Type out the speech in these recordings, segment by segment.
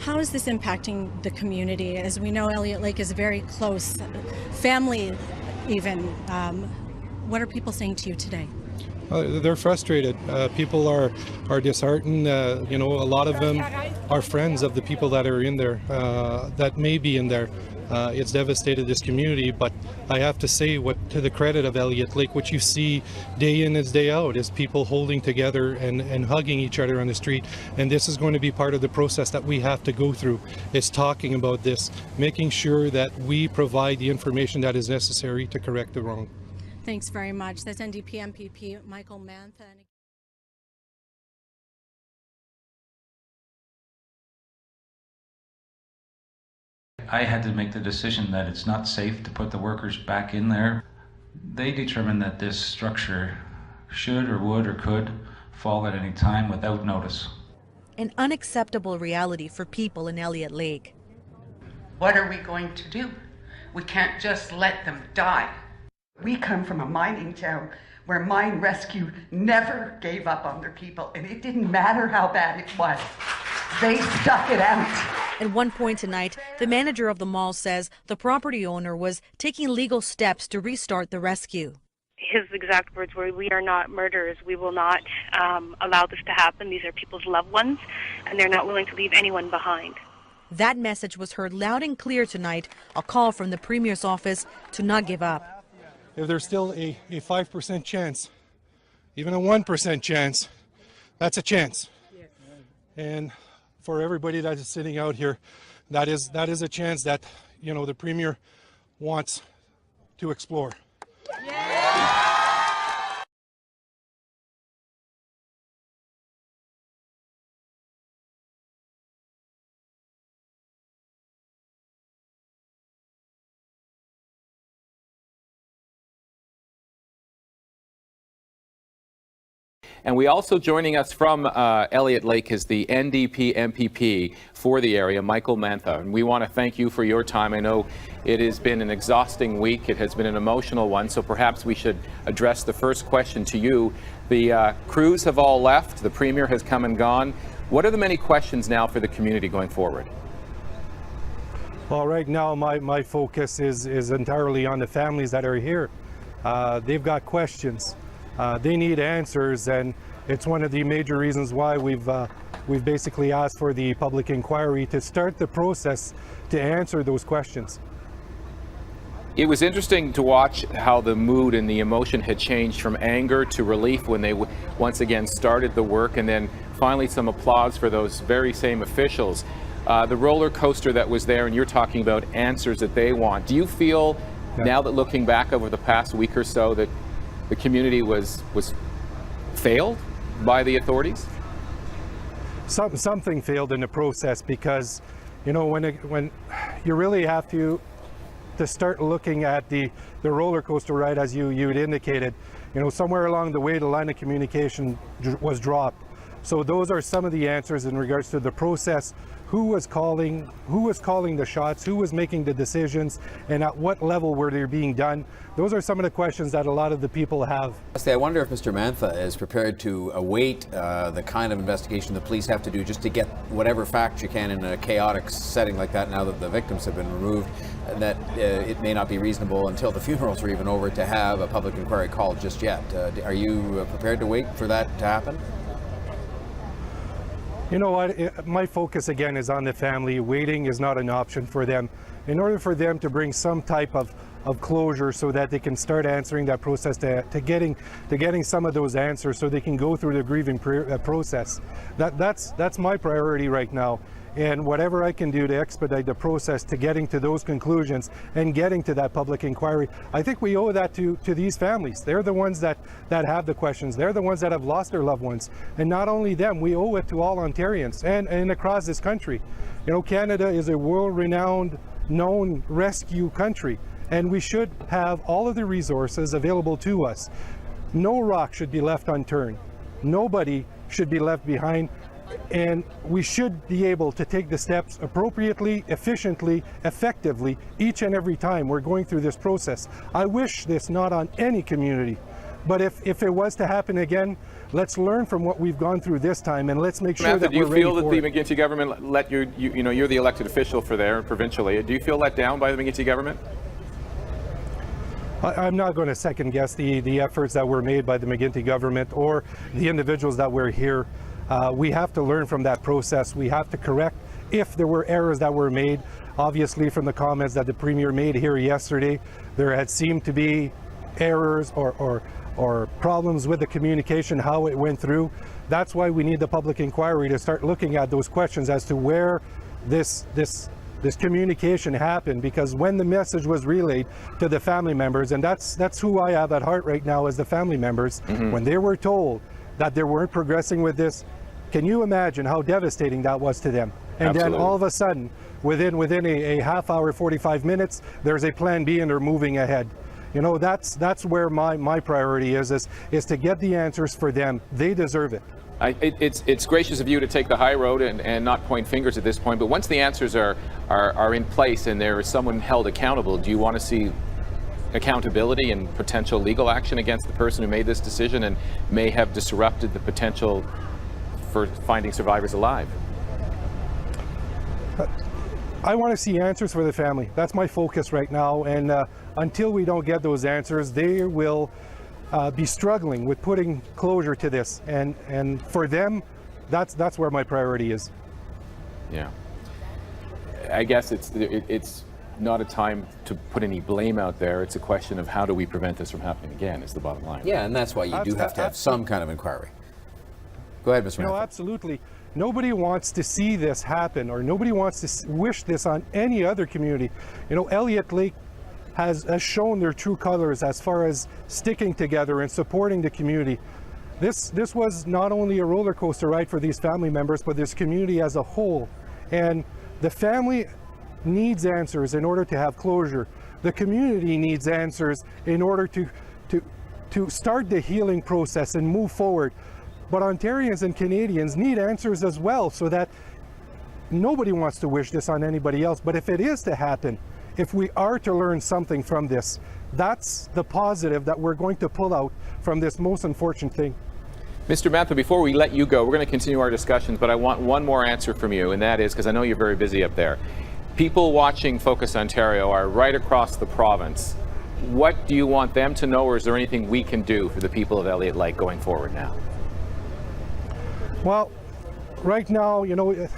How is this impacting the community? As we know, Elliot Lake is very close, family even. What are people saying to you today? They're frustrated. People are disheartened. A lot of them are friends of the people that are in there, that may be in there. It's devastated this community, but I have to say, to the credit of Elliot Lake, what you see day in and day out is people holding together and hugging each other on the street. And this is going to be part of the process that we have to go through. It's talking about this, making sure that we provide the information that is necessary to correct the wrong. Thanks very much. That's NDP MPP Michael Mantha. I had to make the decision that it's not safe to put the workers back in there. They determined that this structure should or would or could fall at any time without notice. An unacceptable reality for people in Elliot Lake. What are we going to do? We can't just let them die. We come from a mining town where mine rescue never gave up on their people, and it didn't matter how bad it was. They stuck it out. At one point tonight, the manager of the mall says the property owner was taking legal steps to restart the rescue. His exact words were, "We are not murderers. We will not allow this to happen. These are people's loved ones, and they're not willing to leave anyone behind." That message was heard loud and clear tonight, a call from the Premier's office to not give up. If there's still a 5% chance, even a 1% chance, that's a chance. And for everybody that is sitting out here, that is a chance that, the Premier wants to explore. And we also joining us from Elliot Lake is the NDP MPP for the area, Michael Mantha. And we want to thank you for your time. I know it has been an exhausting week. It has been an emotional one. So perhaps we should address the first question to you. The crews have all left. The Premier has come and gone. What are the many questions now for the community going forward? Well, right now my focus is entirely on the families that are here. They've got questions. They need answers, and it's one of the major reasons why we've basically asked for the public inquiry to start the process to answer those questions. It was interesting to watch how the mood and the emotion had changed from anger to relief when they once again started the work, and then finally some applause for those very same officials. The roller coaster that was there, and you're talking about answers that they want. Do you feel now that looking back over the past week or so that the community was failed by the authorities? Something failed in the process, because when you really have to start looking at the roller coaster ride, as you'd indicated, somewhere along the way the line of communication was dropped. So those are some of the answers in regards to the process. Who was calling the shots, who was making the decisions, and at what level were they being done? Those are some of the questions that a lot of the people have. I wonder if Mr. Mantha is prepared to await the kind of investigation the police have to do just to get whatever facts you can in a chaotic setting like that, now that the victims have been removed, and that it may not be reasonable until the funerals are even over to have a public inquiry called just yet. Are you prepared to wait for that to happen? You know what, my focus again is on the family. Waiting is not an option for them. In order for them to bring some type of closure so that they can start answering that process, to getting some of those answers so they can go through the grieving process. That's my priority right now. And whatever I can do to expedite the process to getting to those conclusions and getting to that public inquiry, I think we owe that to these families. They're the ones that have the questions. They're the ones that have lost their loved ones. And not only them, we owe it to all Ontarians and across this country. Canada is a world-renowned, known rescue country, and we should have all of the resources available to us. No rock should be left unturned. Nobody should be left behind. And we should be able to take the steps appropriately, efficiently, effectively, each and every time we're going through this process. I wish this not on any community. But if it was to happen again, let's learn from what we've gone through this time, and let's make sure that we're ready for it. Do you feel that the McGuinty government let you know, you're the elected official for there provincially, do you feel let down by the McGuinty government? I'm not going to second guess the efforts that were made by the McGuinty government or the individuals that were here. We have to learn from that process. We have to correct if there were errors that were made. Obviously, from the comments that the Premier made here yesterday, there had seemed to be errors or problems with the communication, how it went through. That's why we need the public inquiry to start looking at those questions as to where this communication happened, because when the message was relayed to the family members, and that's who I have at heart right now, is the family members, when they were told that they weren't progressing with this, can you imagine how devastating that was to them? And Absolutely. Then all of a sudden, within a half hour, 45 minutes, there's a plan B and they're moving ahead. You know, that's where my priority is to get the answers for them. They deserve it. It's gracious of you to take the high road and not point fingers at this point, but once the answers are in place and there is someone held accountable, do you want to see accountability and potential legal action against the person who made this decision and may have disrupted the potential for finding survivors alive? I want to see answers for the family. That's my focus right now, and until we don't get those answers, they will be struggling with putting closure to this, and for them, that's where my priority is. Yeah, I guess it's not a time to put any blame out there. It's a question of how do we prevent this from happening again, is the bottom line. Yeah, and that's why you do have to have some kind of inquiry. Go ahead, Mr. No, Mantha. absolutely. Nobody wants to see this happen, or nobody wants to wish this on any other community. You know, Elliot Lake has shown their true colors as far as sticking together and supporting the community. This was not only a roller coaster ride for these family members, but this community as a whole. And the family needs answers in order to have closure. The community needs answers in order to start the healing process and move forward. But Ontarians and Canadians need answers as well, so that nobody wants to wish this on anybody else. But if it is to happen, if we are to learn something from this, that's the positive that we're going to pull out from this most unfortunate thing. Mr. Mantha, before we let you go, we're going to continue our discussions, but I want one more answer from you, and that is, because I know you're very busy up there. People watching Focus Ontario are right across the province. What do you want them to know, or is there anything we can do for the people of Elliot Lake going forward now? Well, right now, you know,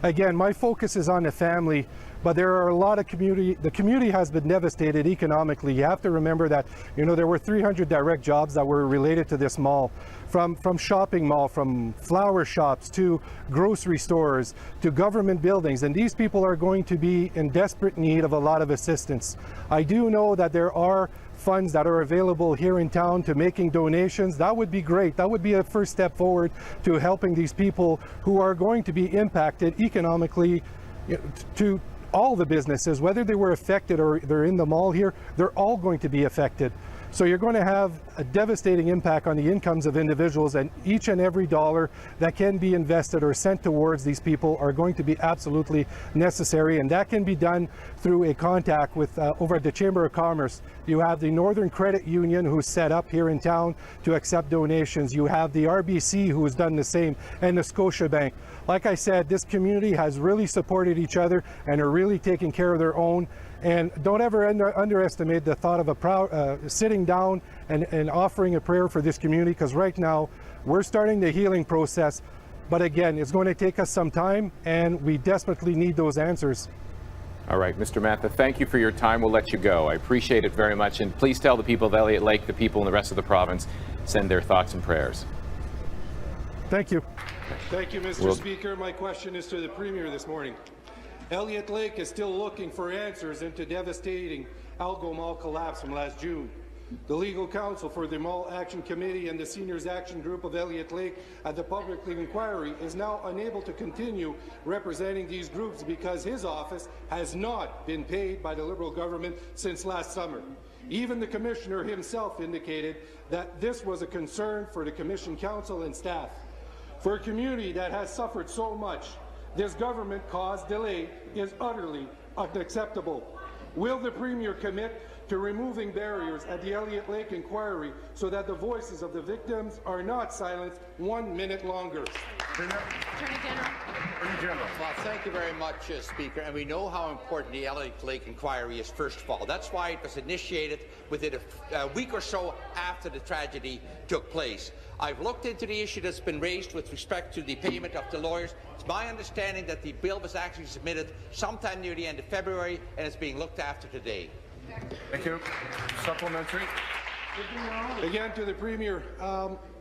again, my focus is on the family, but there are a lot of the community has been devastated economically. You have to remember that, you know, there were 300 direct jobs that were related to this mall, from shopping mall, from flower shops to grocery stores to government buildings, and these people are going to be in desperate need of a lot of assistance. I do know that there are funds that are available here in town to making donations. That would be great. That would be a first step forward to helping these people who are going to be impacted economically. To all the businesses, whether they were affected or they're in the mall here, they're all going to be affected. So you're going to have a devastating impact on the incomes of individuals, and each and every dollar that can be invested or sent towards these people are going to be absolutely necessary, and that can be done through a contact with over at the Chamber of Commerce. You have the Northern Credit Union, who's set up here in town to accept donations. You have the RBC, who has done the same, and the Scotiabank. Like I said, this community has really supported each other and are really taking care of their own. And don't ever underestimate the thought of sitting down and offering a prayer for this community, because right now we're starting the healing process. But again, it's going to take us some time, and we desperately need those answers. All right, Mr. Mantha, thank you for your time. We'll let you go. I appreciate it very much. And please tell the people of Elliot Lake, the people in the rest of the province, send their thoughts and prayers. Thank you. Thank you, Mr. Speaker. My question is to the Premier this morning. Elliot Lake is still looking for answers into devastating Algo Mall collapse from last June. The legal counsel for the Mall Action Committee and the Seniors Action Group of Elliot Lake at the public inquiry is now unable to continue representing these groups because his office has not been paid by the Liberal government since last summer. Even the Commissioner himself indicated that this was a concern for the Commission Council and staff. For a community that has suffered so much, this government-caused delay is utterly unacceptable. Will the Premier commit to removing barriers at the Elliot Lake inquiry so that the voices of the victims are not silenced 1 minute longer. Attorney General. Well, thank you very much, Speaker. And we know how important the Elliot Lake inquiry is, first of all. That's why it was initiated within a week or so after the tragedy took place. I've looked into the issue that's been raised with respect to the payment of the lawyers. It's my understanding that the bill was actually submitted sometime near the end of February and is being looked after today. Thank you. Supplementary. Again, to the Premier.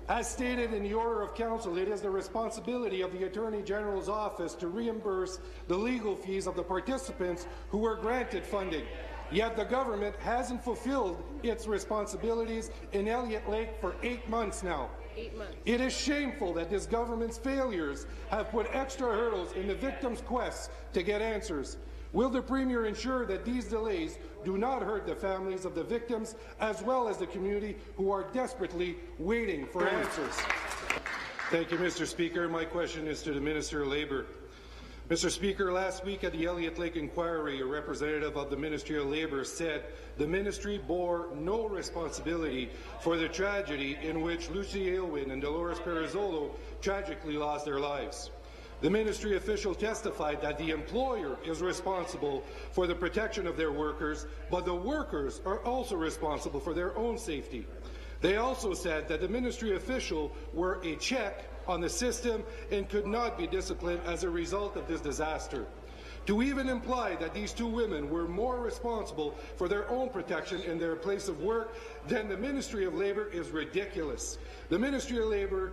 As stated in the order of council, it is the responsibility of the Attorney General's office to reimburse the legal fees of the participants who were granted funding. Yet the government hasn't fulfilled its responsibilities in Elliot Lake for 8 months now. 8 months. It is shameful that this government's failures have put extra hurdles in the victims' quest to get answers. Will the Premier ensure that these delays do not hurt the families of the victims as well as the community who are desperately waiting for answers? Thank you, Mr. Speaker. My question is to the Minister of Labour. Mr. Speaker, last week at the Elliot Lake inquiry, a representative of the Ministry of Labour said the ministry bore no responsibility for the tragedy in which Lucie Aylwin and Doloris tragically lost their lives. The ministry official testified that the employer is responsible for the protection of their workers, but the workers are also responsible for their own safety. They also said that the ministry official were a check on the system and could not be disciplined as a result of this disaster. To even imply that these two women were more responsible for their own protection in their place of work than the Ministry of Labour is ridiculous. The Ministry of Labour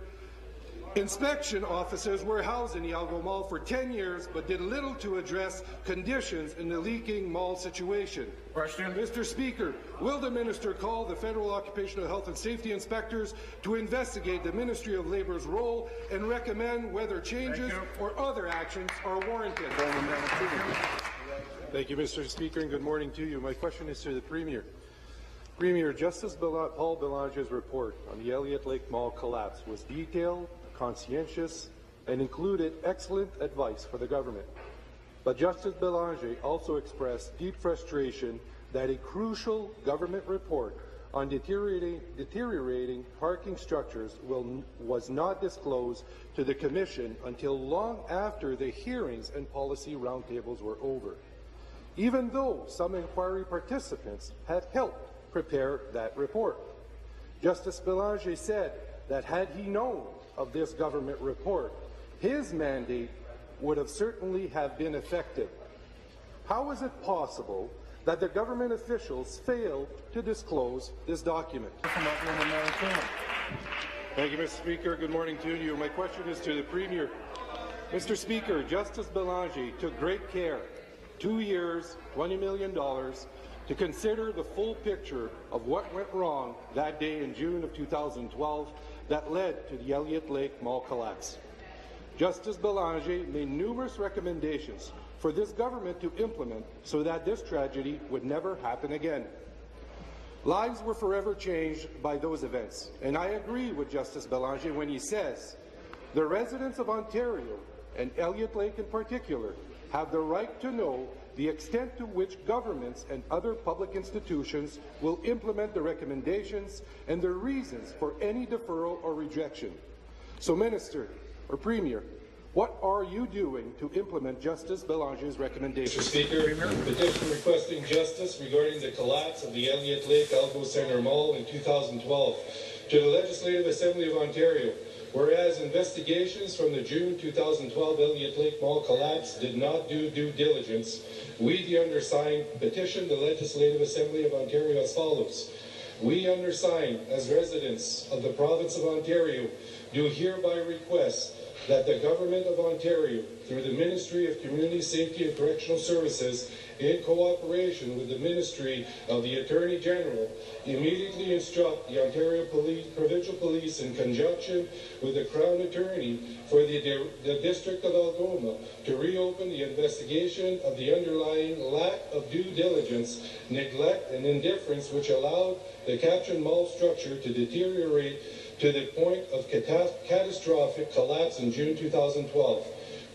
inspection officers were housed in the Algo Mall for 10 years, but did little to address conditions in the leaking mall situation. Question. Mr. Speaker, will the minister call the federal occupational health and safety inspectors to investigate the Ministry of Labour's role and recommend whether changes or other actions are warranted? Thank you, Mr. Speaker, and good morning to you. My question is to the Premier. Premier, Justice Paul Belange's report on the Elliot Lake Mall collapse was detailed, conscientious, and included excellent advice for the government. But Justice Belanger also expressed deep frustration that a crucial government report on deteriorating parking structures was not disclosed to the Commission until long after the hearings and policy roundtables were over, even though some inquiry participants had helped prepare that report. Justice Belanger said that had he known of this government report, his mandate would have certainly have been effective. How is it possible that the government officials failed to disclose this document? Thank you, Mr. Speaker. Good morning to you. My question is to the Premier. Mr. Speaker, Justice Belanger took great care, 2 years, $20 million, to consider the full picture of what went wrong that day in June of 2012 that led to the Elliot Lake Mall collapse. Justice Belanger made numerous recommendations for this government to implement so that this tragedy would never happen again. Lives were forever changed by those events, and I agree with Justice Belanger when he says the residents of Ontario, and Elliot Lake in particular, have the right to know the extent to which governments and other public institutions will implement the recommendations and the reasons for any deferral or rejection. So, Minister or Premier, what are you doing to implement Justice Belanger's recommendations? Mr. Speaker, petition requesting justice regarding the collapse of the Elliot Lake Algo Centre Mall in 2012 to the Legislative Assembly of Ontario. Whereas investigations from the June 2012 Elliot Lake Mall collapse did not do due diligence, we, the undersigned, petition the Legislative Assembly of Ontario as follows. We, undersigned, as residents of the province of Ontario, do hereby request that the Government of Ontario, through the Ministry of Community Safety and Correctional Services, in cooperation with the Ministry of the Attorney General, immediately instruct the Ontario Provincial Police in conjunction with the Crown Attorney for the District of Algoma to reopen the investigation of the underlying lack of due diligence, neglect, and indifference which allowed the captured mall structure to deteriorate to the point of catastrophic collapse in June 2012.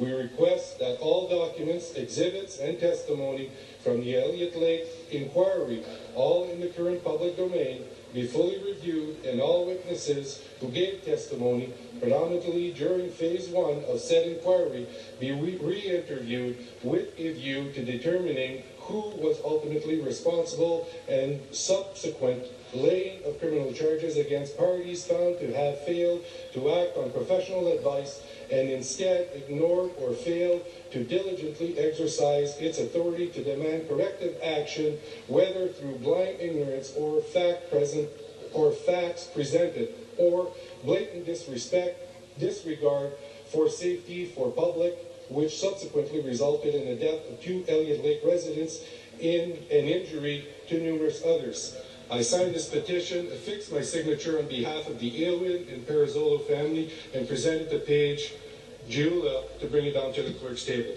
we request that all documents, exhibits, and testimony from the Elliot Lake inquiry, all in the current public domain, be fully reviewed, and all witnesses who gave testimony, predominantly during phase 1 of said inquiry, be re-interviewed with a view to determining who was ultimately responsible, and subsequent laying of criminal charges against parties found to have failed to act on professional advice and instead ignored or failed to diligently exercise its authority to demand corrective action, whether through blind ignorance or facts presented, or blatant disregard for safety for public, which subsequently resulted in the death of 2 Elliot Lake residents and injury to numerous others. I signed this petition, affixed my signature on behalf of the Aylwin and Perazzolo family, and presented to Paige Giula to bring it down to the clerk's table.